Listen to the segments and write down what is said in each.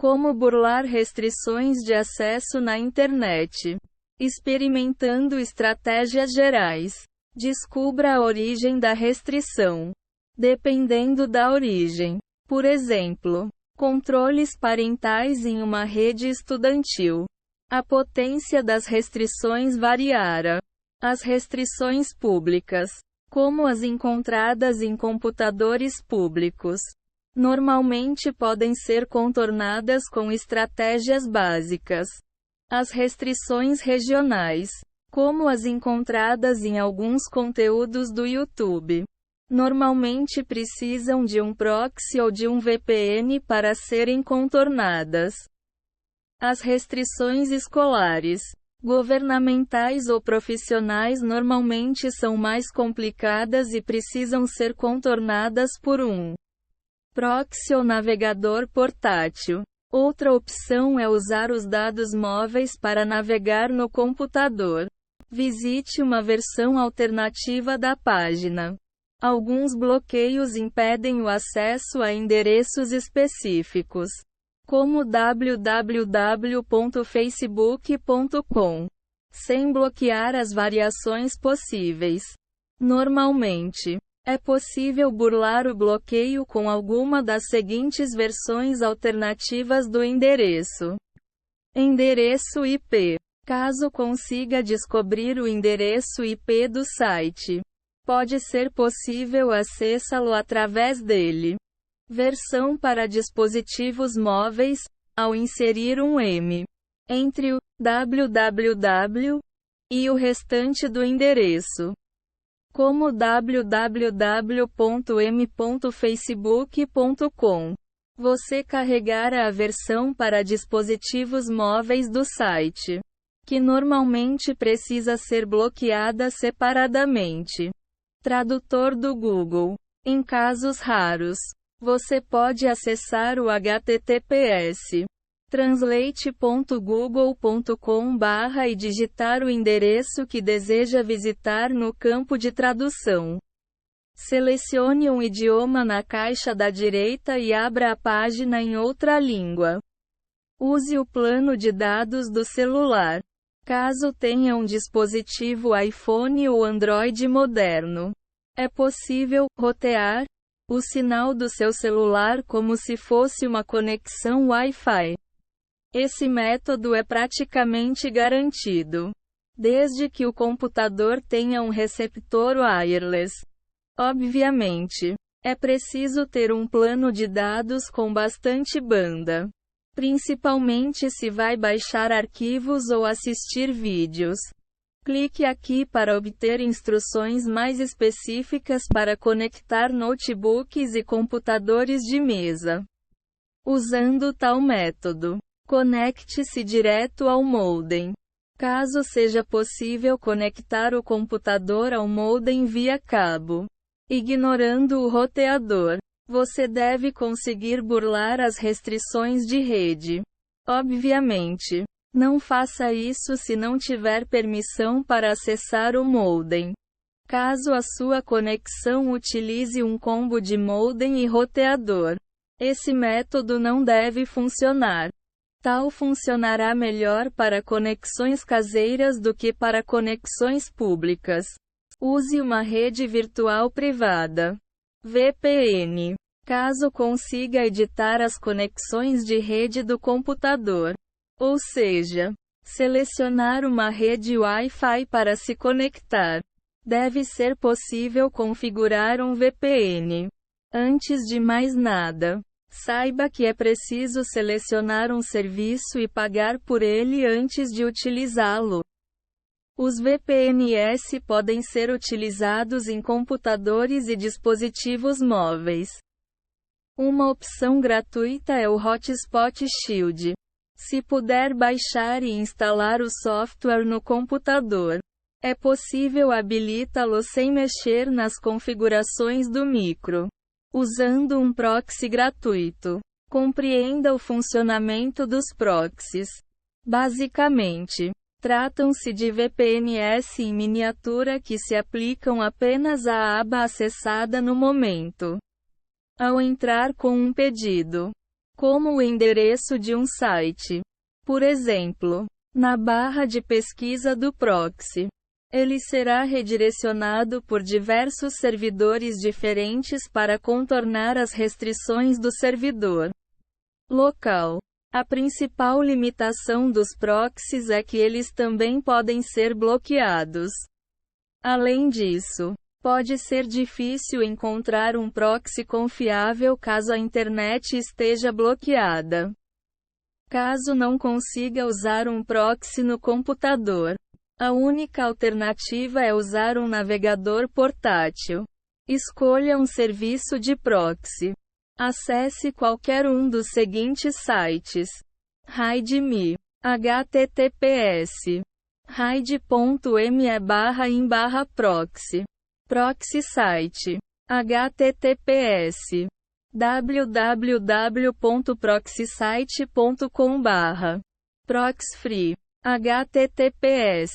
Como burlar restrições de acesso na internet. Experimentando estratégias gerais. Descubra a origem da restrição. Dependendo da origem. Por exemplo, controles parentais em uma rede estudantil. A potência das restrições variará. As restrições públicas, como as encontradas em computadores públicos, normalmente podem ser contornadas com estratégias básicas. As restrições regionais, como as encontradas em alguns conteúdos do YouTube, normalmente precisam de um proxy ou de um VPN para serem contornadas. As restrições escolares, governamentais ou profissionais normalmente são mais complicadas e precisam ser contornadas por um proxy ou navegador portátil. Outra opção é usar os dados móveis para navegar no computador. Visite uma versão alternativa da página. Alguns bloqueios impedem o acesso a endereços específicos, como www.facebook.com, sem bloquear as variações possíveis. Normalmente, é possível burlar o bloqueio com alguma das seguintes versões alternativas do endereço. Endereço IP. Caso consiga descobrir o endereço IP do site, pode ser possível acessá-lo através dele. Versão para dispositivos móveis, ao inserir um M entre o www e o restante do endereço, como www.m.facebook.com. Você carregará a versão para dispositivos móveis do site, que normalmente precisa ser bloqueada separadamente. Tradutor do Google. Em casos raros, você pode acessar o https translate.google.com/ e digitar o endereço que deseja visitar no campo de tradução. Selecione um idioma na caixa da direita e abra a página em outra língua. Use o plano de dados do celular, caso tenha um dispositivo iPhone ou Android moderno. É possível rotear o sinal do seu celular como se fosse uma conexão Wi-Fi. Esse método é praticamente garantido, desde que o computador tenha um receptor wireless. Obviamente, é preciso ter um plano de dados com bastante banda, principalmente se vai baixar arquivos ou assistir vídeos. Clique aqui para obter instruções mais específicas para conectar notebooks e computadores de mesa. Usando tal método, conecte-se direto ao modem. Caso seja possível conectar o computador ao modem via cabo, ignorando o roteador, você deve conseguir burlar as restrições de rede. Obviamente, não faça isso se não tiver permissão para acessar o modem. Caso a sua conexão utilize um combo de modem e roteador, esse método não deve funcionar. Tal funcionará melhor para conexões caseiras do que para conexões públicas. Use uma rede virtual privada, VPN, caso consiga editar as conexões de rede do computador. Ou seja, selecionar uma rede Wi-Fi para se conectar. Deve ser possível configurar um VPN. Antes de mais nada, saiba que é preciso selecionar um serviço e pagar por ele antes de utilizá-lo. Os VPNs podem ser utilizados em computadores e dispositivos móveis. Uma opção gratuita é o Hotspot Shield. Se puder baixar e instalar o software no computador, é possível habilitá-lo sem mexer nas configurações do micro, usando um proxy gratuito. Compreenda o funcionamento dos proxies. Basicamente, tratam-se de VPNs em miniatura que se aplicam apenas à aba acessada no momento. Ao entrar com um pedido, como o endereço de um site. Por exemplo, na barra de pesquisa do proxy, ele será redirecionado por diversos servidores diferentes para contornar as restrições do servidor local. A principal limitação dos proxies é que eles também podem ser bloqueados. Além disso, pode ser difícil encontrar um proxy confiável caso a internet esteja bloqueada. Caso não consiga usar um proxy no computador, a única alternativa é usar um navegador portátil. Escolha um serviço de proxy. Acesse qualquer um dos seguintes sites: RaidMe, https raid.me/in/proxy, proxy site, https www.proxysite.com/, proxfree, https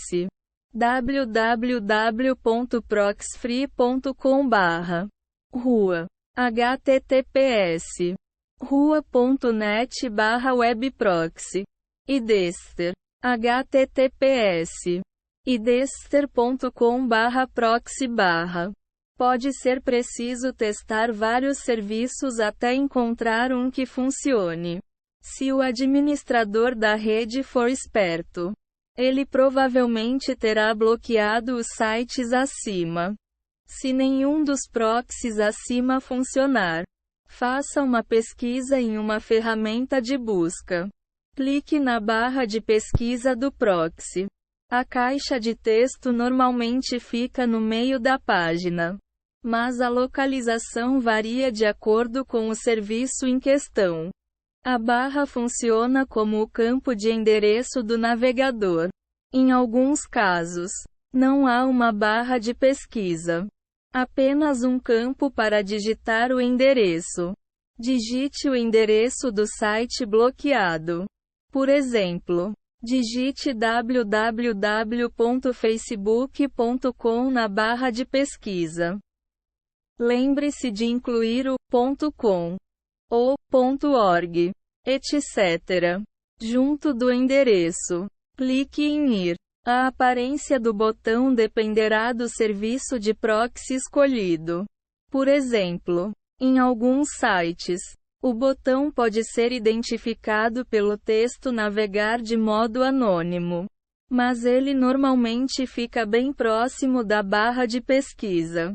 www.proxfree.com/, rua, https rua.net/webproxy, idester, https idester.com/proxy/. Pode ser preciso testar vários serviços até encontrar um que funcione. Se o administrador da rede for esperto, ele provavelmente terá bloqueado os sites acima. Se nenhum dos proxies acima funcionar, faça uma pesquisa em uma ferramenta de busca. Clique na barra de pesquisa do proxy. A caixa de texto normalmente fica no meio da página, mas a localização varia de acordo com o serviço em questão. A barra funciona como o campo de endereço do navegador. Em alguns casos, não há uma barra de pesquisa, apenas um campo para digitar o endereço. Digite o endereço do site bloqueado. Por exemplo, digite www.facebook.com na barra de pesquisa. Lembre-se de incluir o .com ou .org, etc. junto do endereço. Clique em Ir. A aparência do botão dependerá do serviço de proxy escolhido. Por exemplo, em alguns sites, o botão pode ser identificado pelo texto navegar de modo anônimo, mas ele normalmente fica bem próximo da barra de pesquisa.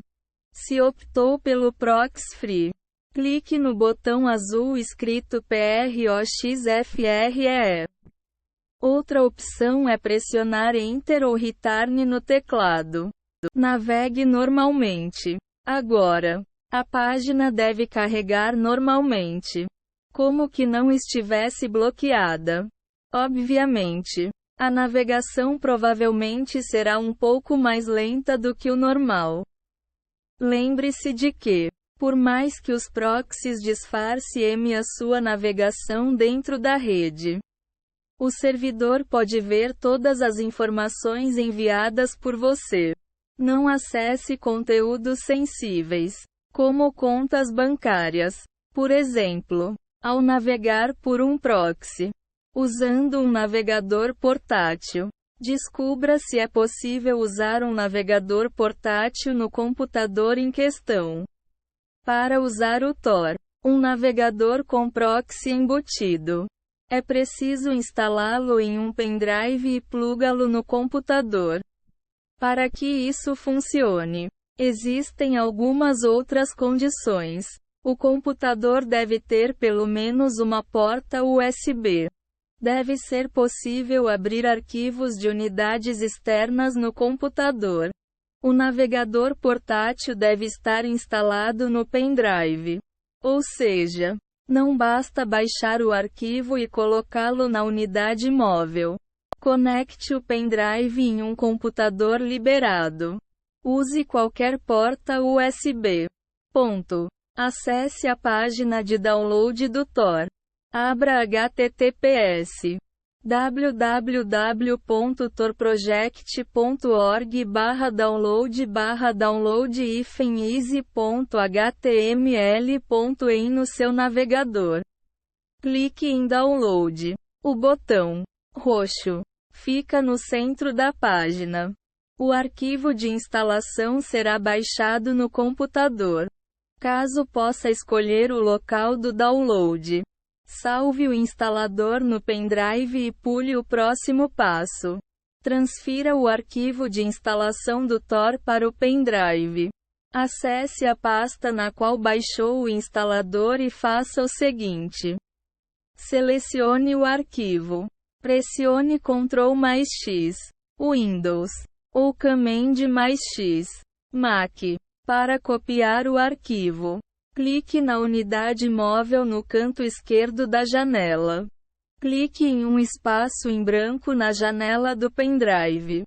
Se optou pelo Proxfree, clique no botão azul escrito PROXFREE. Outra opção é pressionar Enter ou Return no teclado. Navegue normalmente. Agora, a página deve carregar normalmente, como que não estivesse bloqueada. Obviamente, a navegação provavelmente será um pouco mais lenta do que o normal. Lembre-se de que, por mais que os proxies disfarcem a sua navegação dentro da rede, o servidor pode ver todas as informações enviadas por você. Não acesse conteúdos sensíveis, como contas bancárias, por exemplo, ao navegar por um proxy. Usando um navegador portátil, descubra se é possível usar um navegador portátil no computador em questão. Para usar o Tor, um navegador com proxy embutido, é preciso instalá-lo em um pendrive e plugá-lo no computador. Para que isso funcione, existem algumas outras condições. O computador deve ter pelo menos uma porta USB. Deve ser possível abrir arquivos de unidades externas no computador. O navegador portátil deve estar instalado no pendrive. Ou seja, não basta baixar o arquivo e colocá-lo na unidade móvel. Conecte o pendrive em um computador liberado. Use qualquer porta USB. Acesse a página de download do Tor. Abra https www.torproject.org/download/download-easy.html.em no seu navegador. Clique em Download. O botão roxo fica no centro da página. O arquivo de instalação será baixado no computador. Caso possa escolher o local do download, salve o instalador no pendrive e pule o próximo passo. Transfira o arquivo de instalação do Tor para o pendrive. Acesse a pasta na qual baixou o instalador e faça o seguinte. Selecione o arquivo. Pressione Ctrl mais X, Windows, ou Command mais X, Mac, para copiar o arquivo. Clique na unidade móvel no canto esquerdo da janela. Clique em um espaço em branco na janela do pendrive.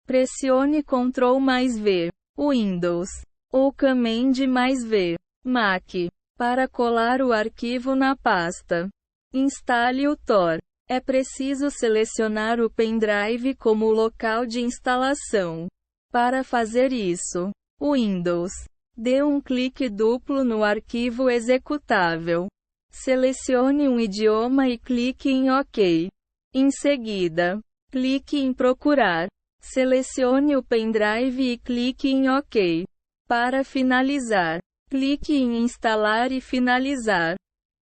Pressione Ctrl mais V, Windows, ou Command mais V, Mac, para colar o arquivo na pasta. Instale o Tor. É preciso selecionar o pendrive como local de instalação. Para fazer isso, Windows, dê um clique duplo no arquivo executável. Selecione um idioma e clique em OK. Em seguida, clique em Procurar. Selecione o pendrive e clique em OK. Para finalizar, clique em Instalar e Finalizar.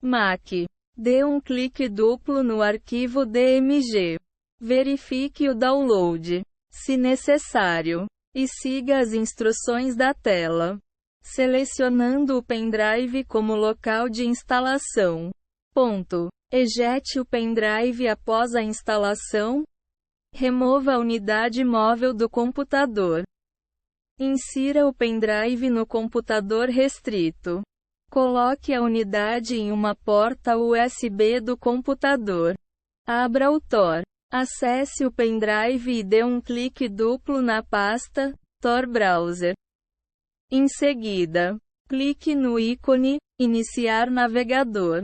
Mac. Dê um clique duplo no arquivo DMG. Verifique o download, se necessário, e siga as instruções da tela, selecionando o pendrive como local de instalação. Ejete o pendrive após a instalação. Remova a unidade móvel do computador. Insira o pendrive no computador restrito. Coloque a unidade em uma porta USB do computador. Abra o Tor. Acesse o pendrive e dê um clique duplo na pasta Tor Browser. Em seguida, clique no ícone Iniciar navegador.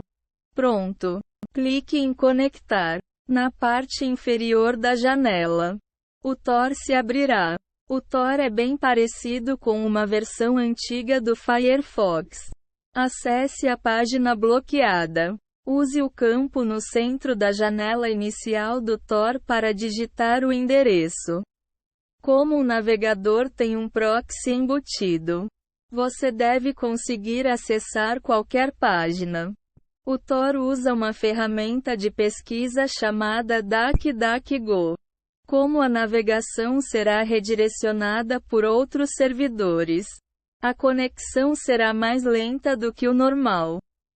Pronto. Clique em Conectar. Na parte inferior da janela, o Tor se abrirá. O Tor é bem parecido com uma versão antiga do Firefox. Acesse a página bloqueada. Use o campo no centro da janela inicial do Tor para digitar o endereço. Como o navegador tem um proxy embutido, você deve conseguir acessar qualquer página. O Tor usa uma ferramenta de pesquisa chamada DuckDuckGo. Como a navegação será redirecionada por outros servidores, a conexão será mais lenta do que o normal.